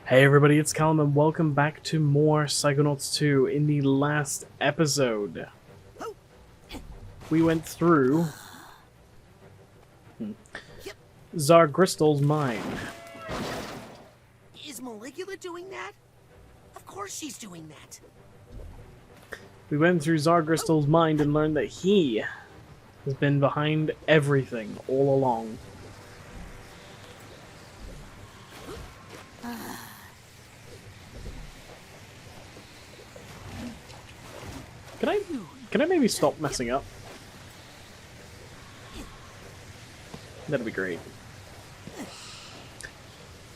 Hey everybody, it's Callum and welcome back to more Psychonauts 2. In the last episode, we went through Zargristal's mine. Is Maligula doing that? Of course she's doing that. We went through Zargristal's mind and learned that he has been behind everything all along. Can I maybe stop messing up? That'd be great.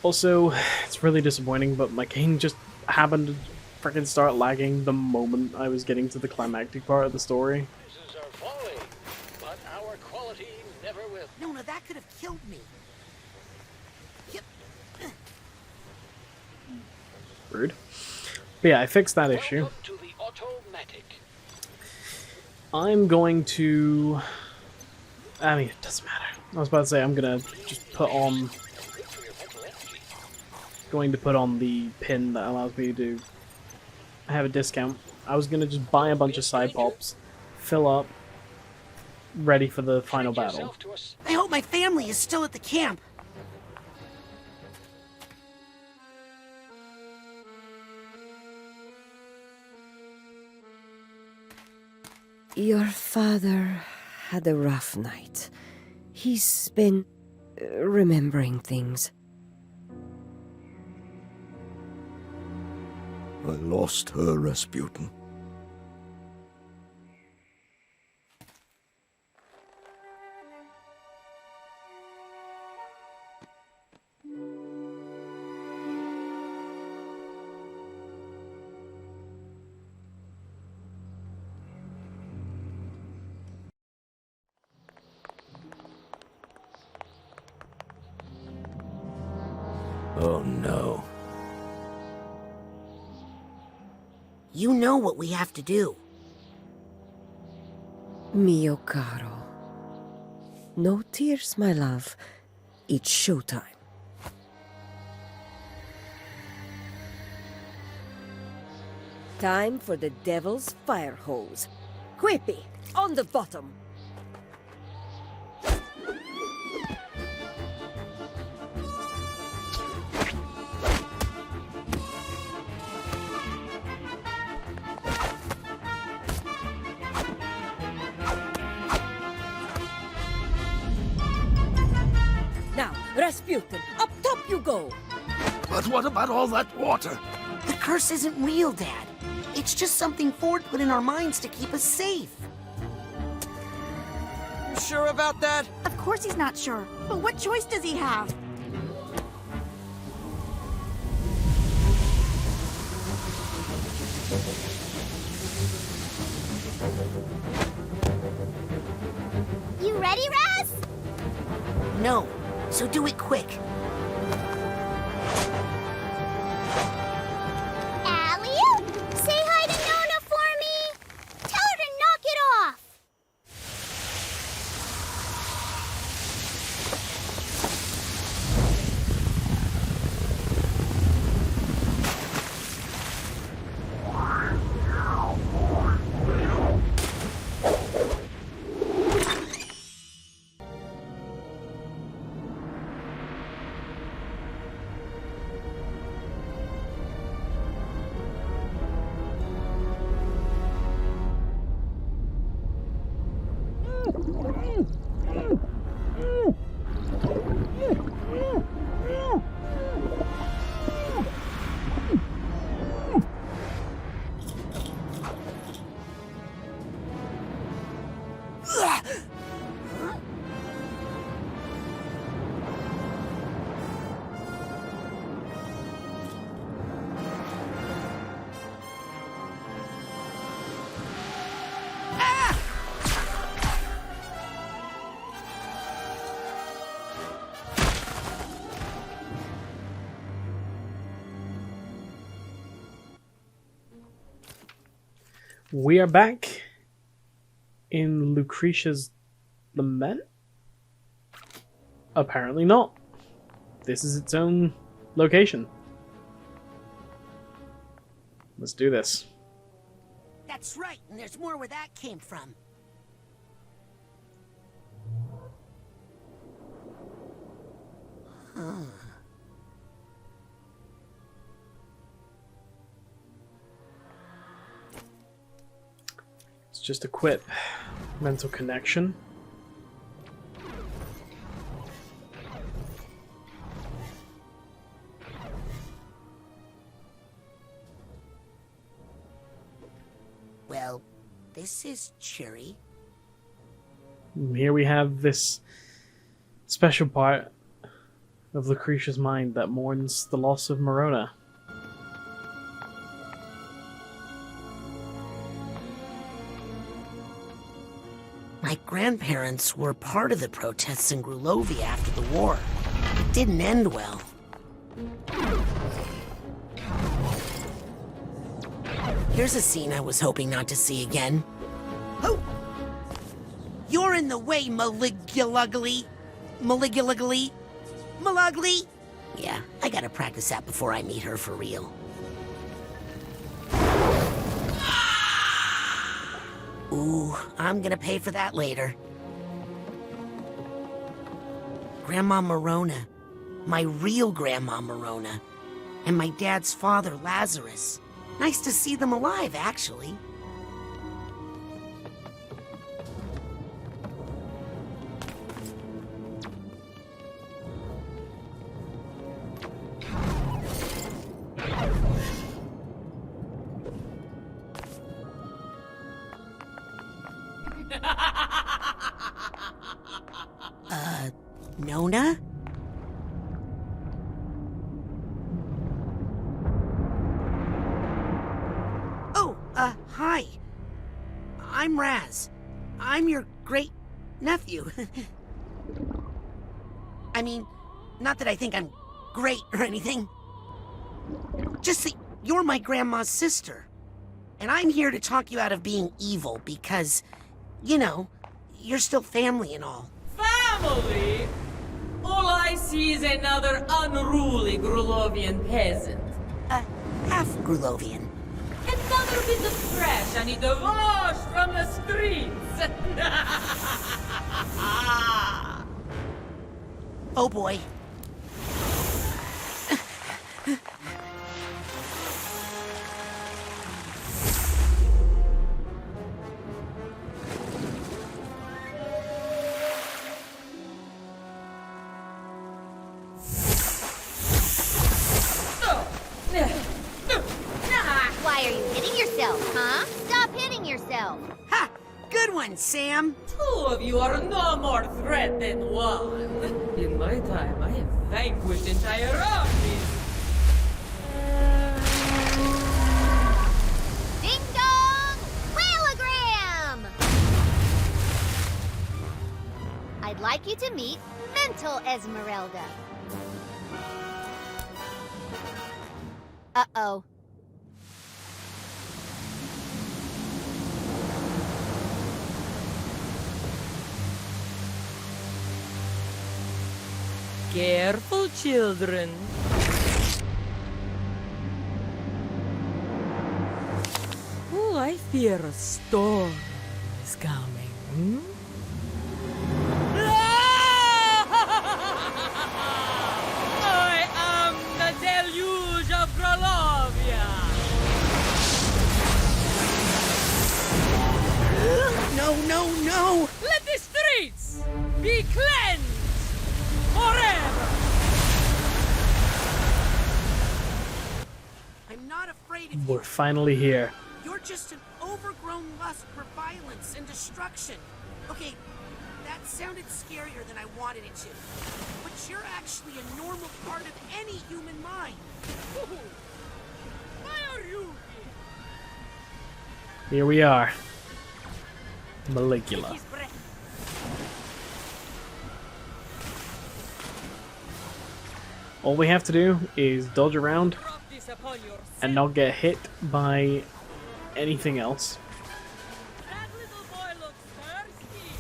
Also, it's really disappointing, but my game just happened to freaking start lagging the moment I was getting to the climactic part of the story. This is our folly, but our quality never will. No, that could have killed me. Yep. Rude. But yeah, I fixed that issue. Welcome to the automatic. I'm going to... I mean, it doesn't matter. I was about to say I'm gonna just put on... Going to put on the pin that allows me to have a discount. I was gonna just buy a bunch of side pops, fill up, ready for the final battle. I hope my family is still at the camp. Your father had a rough night. He's been remembering things. I lost her, Rasputin. Oh no. You know what we have to do. Mio caro. No tears, my love. It's showtime. Time for the devil's fire hose. Quippy, on the bottom. Now, Rasputin, up top you go! But what about all that water? The curse isn't real, Dad. It's just something Ford put in our minds to keep us safe. You sure about that? Of course he's not sure. But what choice does he have? You ready, Raz? No, so do it quick. Alley-oop! Say hi to Nona for me! Tell her to knock it off! We are back in Lucretia's Lament? Apparently not. This is its own location. Let's do this. That's right, and there's more where that came from. It's just equip mental connection. Well, this is cheery. Here we have this special part of Lucretia's mind that mourns the loss of Morona. My grandparents were part of the protests in Grulovia after the war. It didn't end well. Here's a scene I was hoping not to see again. Oh! You're in the way, Maligula. Malugly? Yeah, I gotta practice that before I meet her for real. Ooh, I'm gonna pay for that later. Grandma Morona. My real Grandma Morona. And my dad's father, Lazarus. Nice to see them alive, actually. Nona? Oh, hi. I'm Raz. I'm your great-nephew. I mean, not that I think I'm great or anything. Just that you're my grandma's sister. And I'm here to talk you out of being evil because, you know, you're still family and all. Family? All I see is another unruly Grulovian peasant. Half Grulovian. Another bit of trash I need to wash from the streets. Oh boy. Why are you hitting yourself, huh? Stop hitting yourself. Ha! Good one, Sam. Two of you are no more threat than one. In my time, I have vanquished entire armies. Ding dong! Whaleogram! I'd like you to meet Mental Esmeralda. Uh-oh. Careful, children. Oh, I fear a storm is coming. I am the deluge of Grulovia. No! Let the streets be cleansed forever. I'm not afraid of We're you. finally here. You're just an overgrown lust for violence and destruction. Okay, that sounded scarier than I wanted it to. But you're actually a normal part of any human mind. Why are you Here we are. Maligula. His breath. All we have to do is dodge around Drop this upon yourself. and not get hit by anything else. That little boy looks thirsty.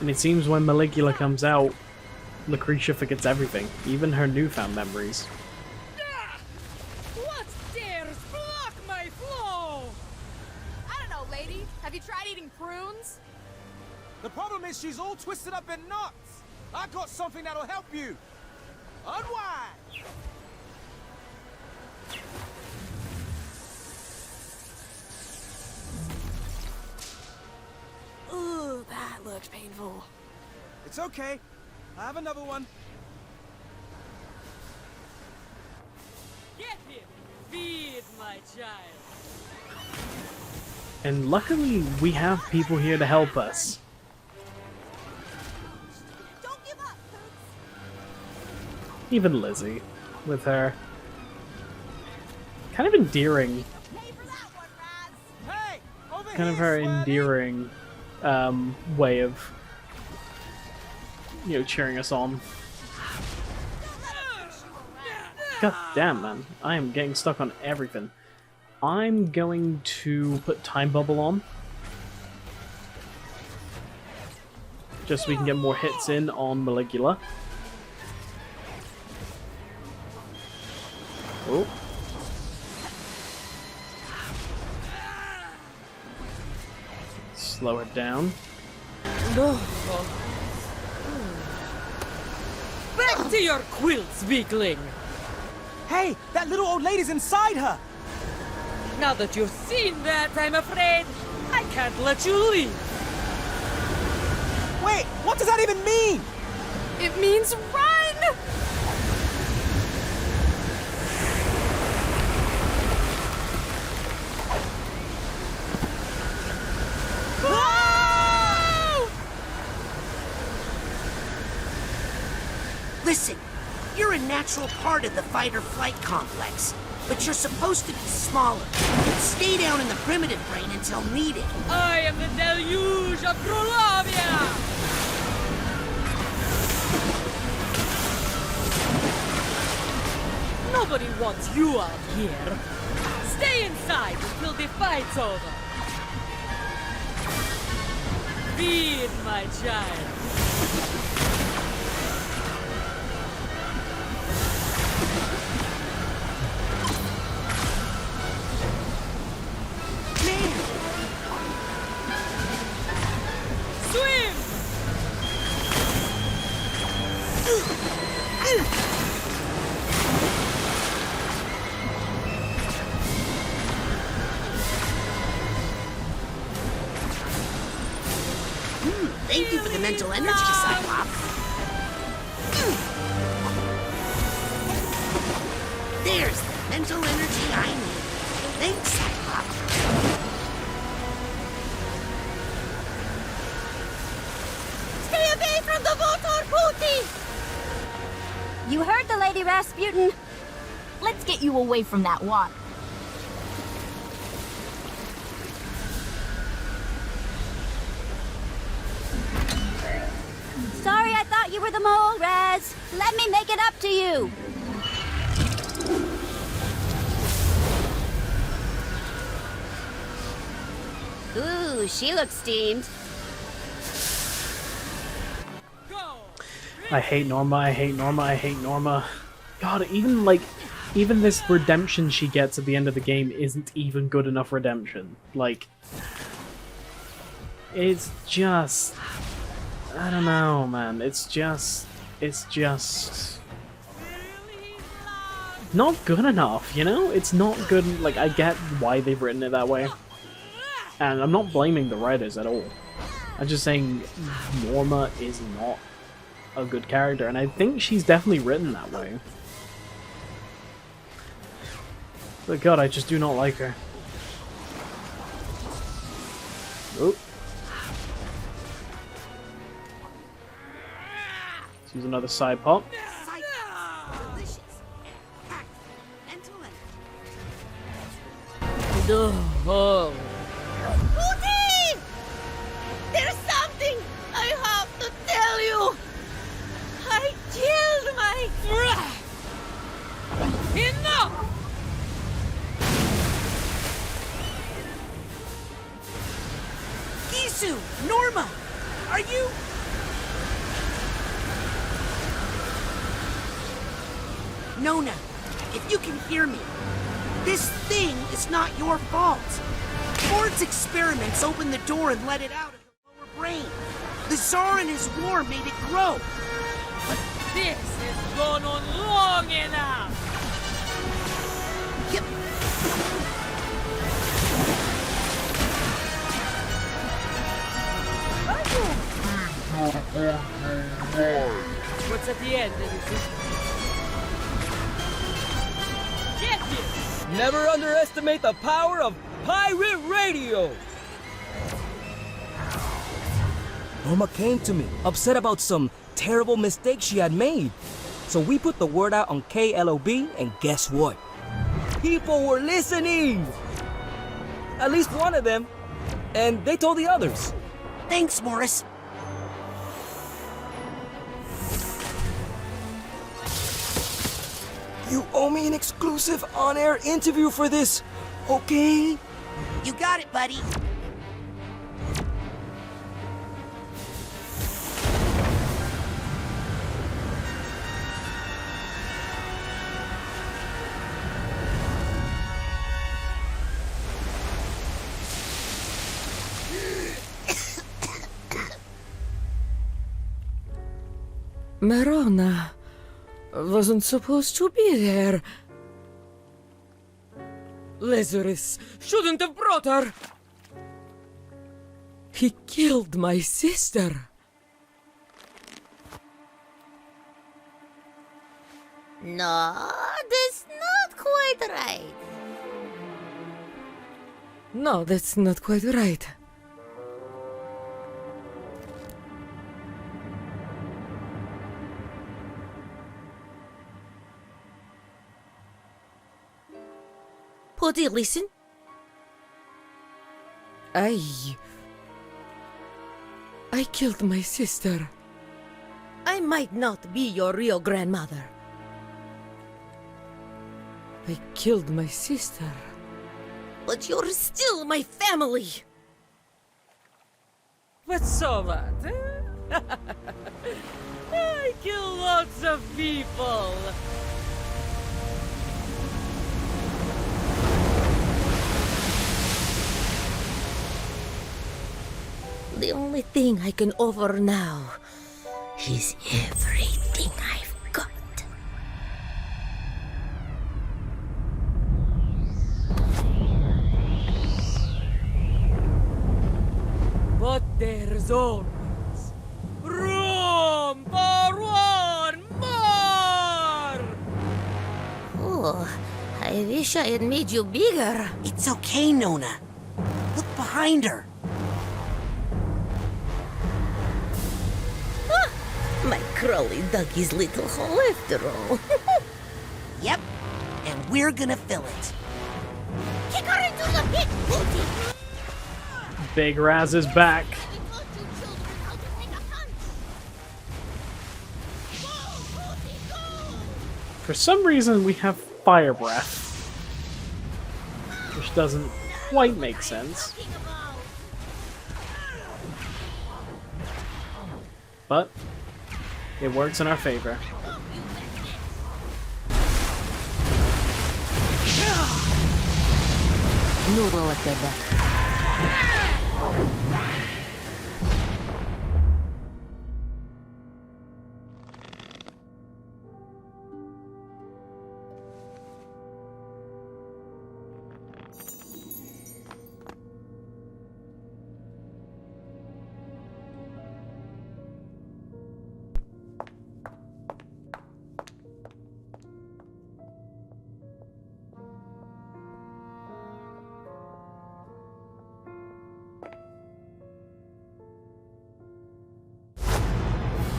And it seems when Maligula comes out, Lucretia forgets everything, even her newfound memories. What dares block my flow? I don't know, lady. Have you tried eating prunes? The problem is she's all twisted up in knots. I got something that'll help you. Unwind! Ooh, that looked painful. It's okay. I have another one. Get him! Feed my child! And luckily, we have people here to help us. Don't give up, Poops. Even Lizzie, with her kind of endearing, Pay for that one, Raz. Hey! Over kind of here, her Swervy! endearing way of, you know, cheering us on. God damn, man. I am getting stuck on everything. I'm going to put Time Bubble on. Just so we can get more hits in on Maligula. Oh. Slow it down. Back to your quilts, weakling! Hey! That little old lady's inside her! Now that you've seen that, I'm afraid I can't let you leave. Wait! What does that even mean? It means run! Listen, you're a natural part of the fight-or-flight complex, but you're supposed to be smaller. Stay down in the primitive brain until needed. I am the deluge of Grulavia! Nobody wants you out here. Stay inside until the fight's over. Feed my child. Swim! Thank you for the mental energy, Cyclops. There's the mental energy I need. Thanks, Cyclops. Stay away from the water, Pooty! You heard the Lady Rasputin. Let's get you away from that water. Sorry, I thought you were the mole, Raz. Let me make it up to you. Ooh, she looks steamed. I hate Norma, I hate Norma, I hate Norma. God, even this redemption she gets at the end of the game isn't even good enough redemption. Like, it's just... I don't know, man. It's just not good enough, you know? It's not good. Like, I get why they've written it that way. And I'm not blaming the writers at all. I'm just saying Norma is not a good character, and I think she's definitely written that way. But God, I just do not like her. Oop. Let's use another side pop. Cyclops, delicious. Packed mental energy. Oh. Pooty! There's something I have to tell you. I killed my... Enough! Gisu, Norma, are you... Nona, if you can hear me, this thing is not your fault. Ford's experiments opened the door and let it out of the lower brain. The Tsar and his war made it grow. But this has gone on long enough! Yep. What's at the end, anything? Get it! Never underestimate the power of pirate radio! Norma came to me, upset about some terrible mistake she had made. So we put the word out on KLOB, and guess what? People were listening! At least one of them. And they told the others. Thanks, Morris. You owe me an exclusive on-air interview for this, okay? You got it, buddy. Marona wasn't supposed to be there. Lazarus shouldn't have brought her. He killed my sister. No, that's not quite right. No, that's not quite right. Putty, listen. I killed my sister. I might not be your real grandmother. I killed my sister. But you're still my family. But so what? Eh? I kill lots of people. The only thing I can offer now is everything I've got. But there's always room for one more! Oh, I wish I had made you bigger. It's okay, Nona. Look behind her. My Crowley dug his little hole after all. Yep, and we're gonna fill it. Kick her into the pit, Booty! Big Raz is back. We taught you children how to take a punch! Go, Booty, go! For some reason, we have fire breath, which doesn't quite make sense. Talking about? But it works in our favor. Noodle at their back.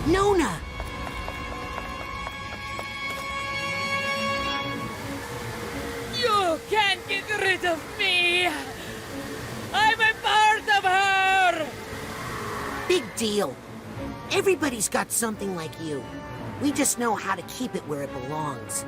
Nona! You can't get rid of me! I'm a part of her! Big deal. Everybody's got something like you. We just know how to keep it where it belongs.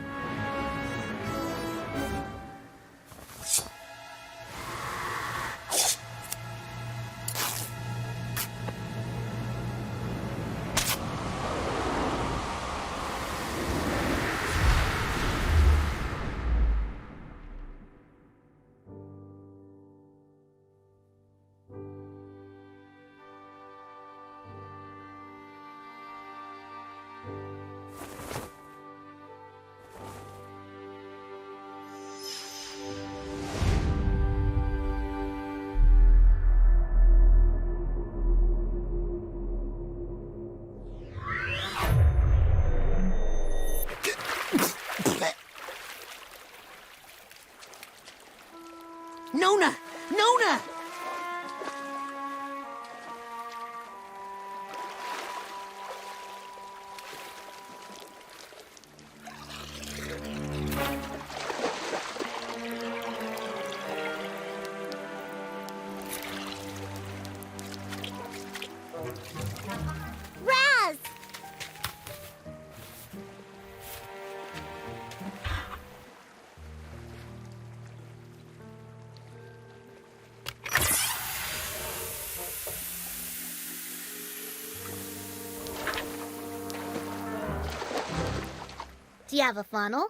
Do you have a funnel?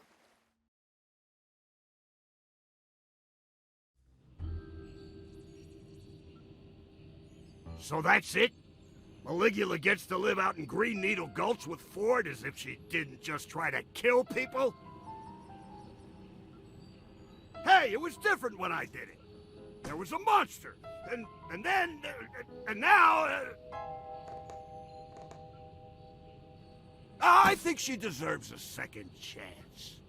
So that's it? Maligula gets to live out in Green Needle Gulch with Ford as if she didn't just try to kill people? Hey, it was different when I did it. There was a monster, and then, and now... I think she deserves a second chance.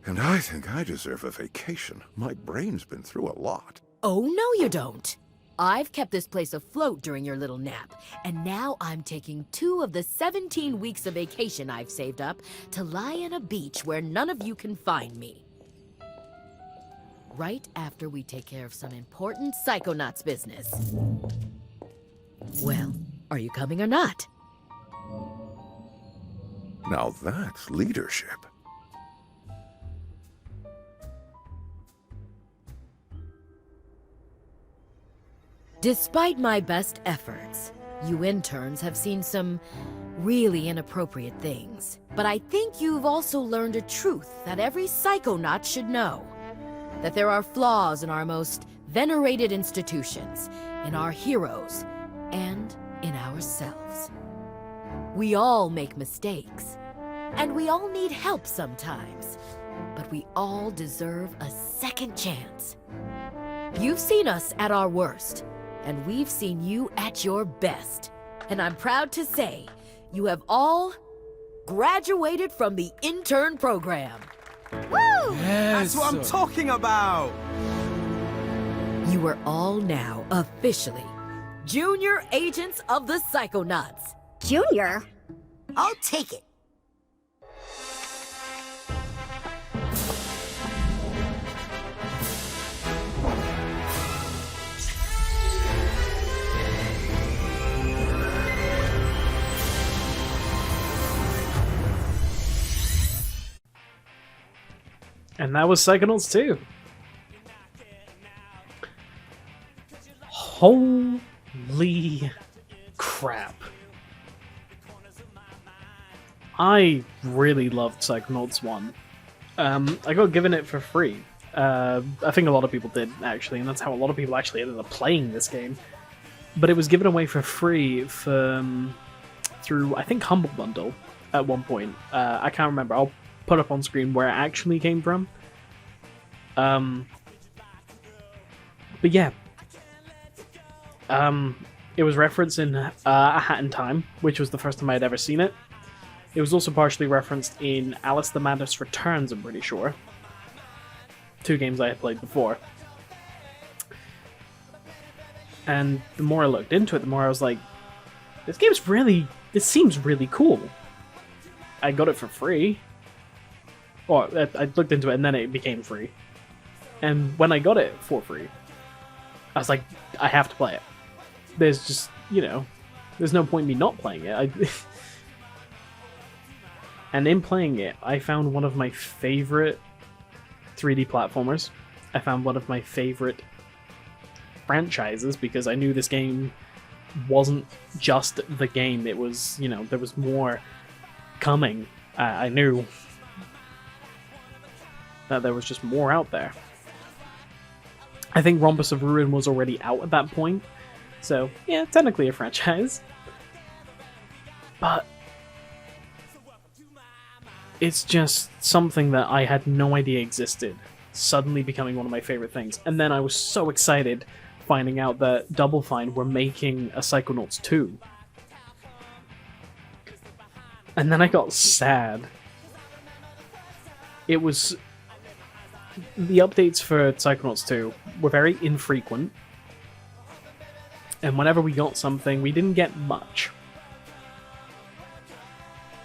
And I think I deserve a vacation. My brain's been through a lot. Oh, no you don't. I've kept this place afloat during your little nap, and now I'm taking 2 of the 17 weeks of vacation I've saved up to lie in a beach where none of you can find me. Right after we take care of some important Psychonauts business. Well, are you coming or not? Now that's leadership. Despite my best efforts, you interns have seen some really inappropriate things. But I think you've also learned a truth that every Psychonaut should know. That there are flaws in our most venerated institutions, in our heroes, and in ourselves. We all make mistakes, and we all need help sometimes, but we all deserve a second chance. You've seen us at our worst, and we've seen you at your best. And I'm proud to say, you have all graduated from the intern program. Woo! That's what I'm talking about! You are all now officially Junior Agents of the Psychonauts. Junior? I'll take it. And that was Psychonauts 2. Holy crap. I really loved Psychonauts 1. I got given it for free. I think a lot of people did, actually, and that's how a lot of people actually ended up playing this game. But it was given away for free through, I think, Humble Bundle at one point. I can't remember. I'll put up on screen where it actually came from. But yeah. It was referenced in A Hat in Time, which was the first time I'd ever seen it. It was also partially referenced in Alice the Madness Returns, I'm pretty sure. 2 games I had played before. And the more I looked into it, the more I was like, this seems really cool. I got it for free. Or I looked into it and then it became free. And when I got it for free, I was like, I have to play it. There's just, there's no point in me not playing it. And in playing it, I found one of my favorite 3D platformers. I found one of my favorite franchises because I knew this game wasn't just the game. It was, there was more coming. I knew that there was just more out there. I think Rhombus of Ruin was already out at that point. So, yeah, technically a franchise. But it's just something that I had no idea existed, suddenly becoming one of my favorite things. And then I was so excited finding out that Double Fine were making a Psychonauts 2. And then I got sad. It was... The updates for Psychonauts 2 were very infrequent. And whenever we got something, we didn't get much.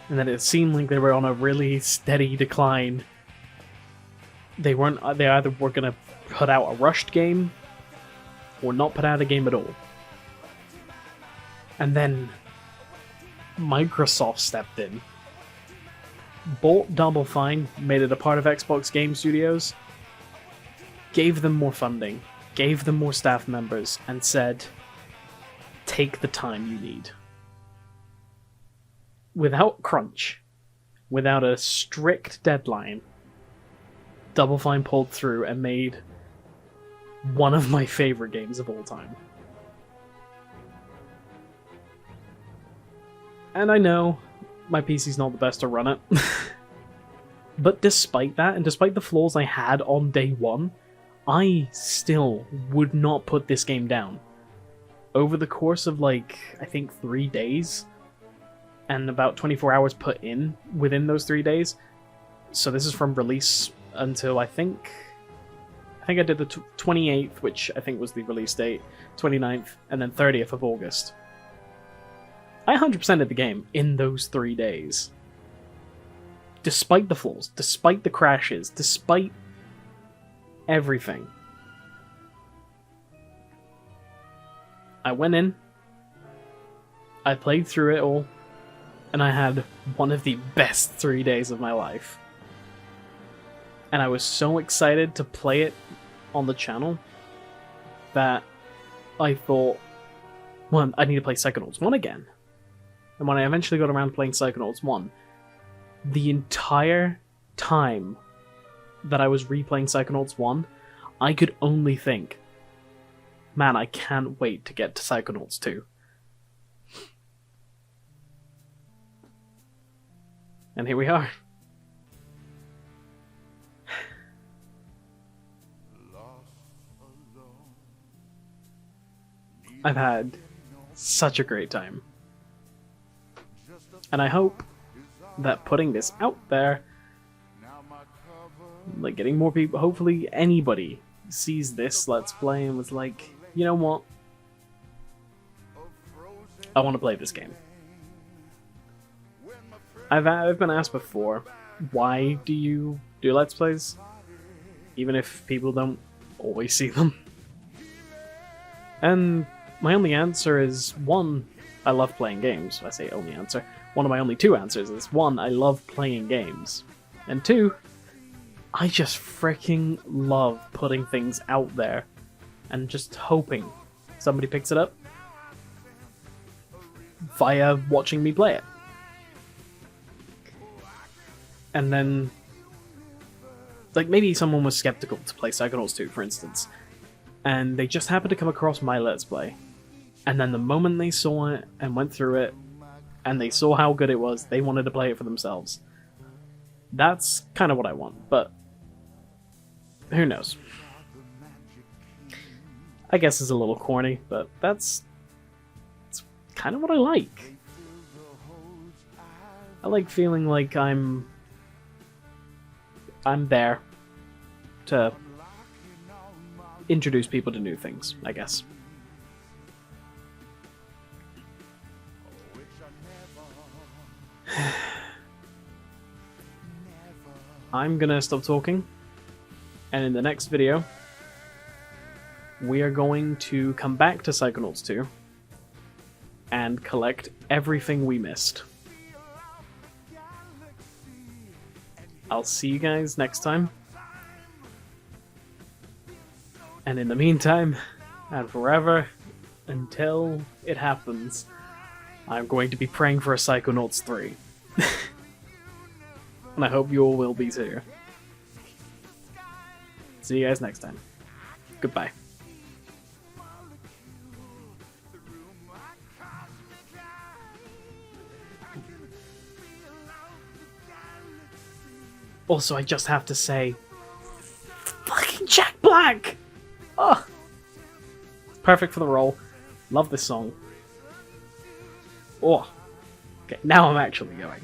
And then it seemed like they were on a really steady decline. They either were going to put out a rushed game, or not put out a game at all. And then Microsoft stepped in, bought Double Fine, made it a part of Xbox Game Studios, gave them more funding, gave them more staff members, and said, take the time you need. Without crunch, without a strict deadline, Double Fine pulled through and made one of my favorite games of all time. And I know my PC's not the best to run it, but despite that, and despite the flaws I had on day one, I still would not put this game down. Over the course of, like, I think 3 days, and about 24 hours put in within those 3 days, so this is from release until I think I did the 28th, which I think was the release date, 29th, and then 30th of August. I 100%ed the game in those 3 days. Despite the flaws, despite the crashes, despite everything. I went in, I played through it all, and I had one of the best 3 days of my life. And I was so excited to play it on the channel that I thought, well, I need to play Psychonauts 1 again. And when I eventually got around to playing Psychonauts 1, the entire time that I was replaying Psychonauts 1, I could only think, man, I can't wait to get to Psychonauts 2. And here we are. I've had such a great time. And I hope that putting this out there, like getting more people, hopefully anybody sees this Let's Play and was like, you know what? I want to play this game. I've been asked before, why do you do Let's Plays? Even if people don't always see them. And my only answer is, one, I love playing games. I say only answer. One of my only two answers is, one, I love playing games. And two, I just freaking love putting things out there and just hoping somebody picks it up via watching me play it. And then, like, maybe someone was skeptical to play Psychonauts 2, for instance, and they just happened to come across my Let's Play, and then the moment they saw it and went through it, and they saw how good it was, they wanted to play it for themselves. That's kind of what I want, but who knows? I guess it's a little corny, but that's kind of what I like. I like feeling like I'm there to introduce people to new things, I guess. I'm gonna stop talking, and in the next video, we are going to come back to Psychonauts 2 and collect everything we missed. I'll see you guys next time. And in the meantime, and forever, until it happens, I'm going to be praying for a Psychonauts 3. And I hope you all will be too. See you guys next time. Goodbye. Also, I just have to say, fucking Jack Black! Oh, perfect for the role. Love this song. Oh, okay, now I'm actually going.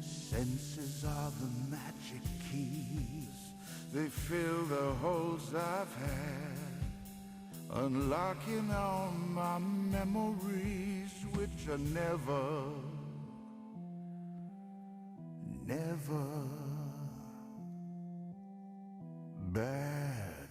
Senses are the magic keys. They fill the holes I've had, unlocking all my memories, which are never bad.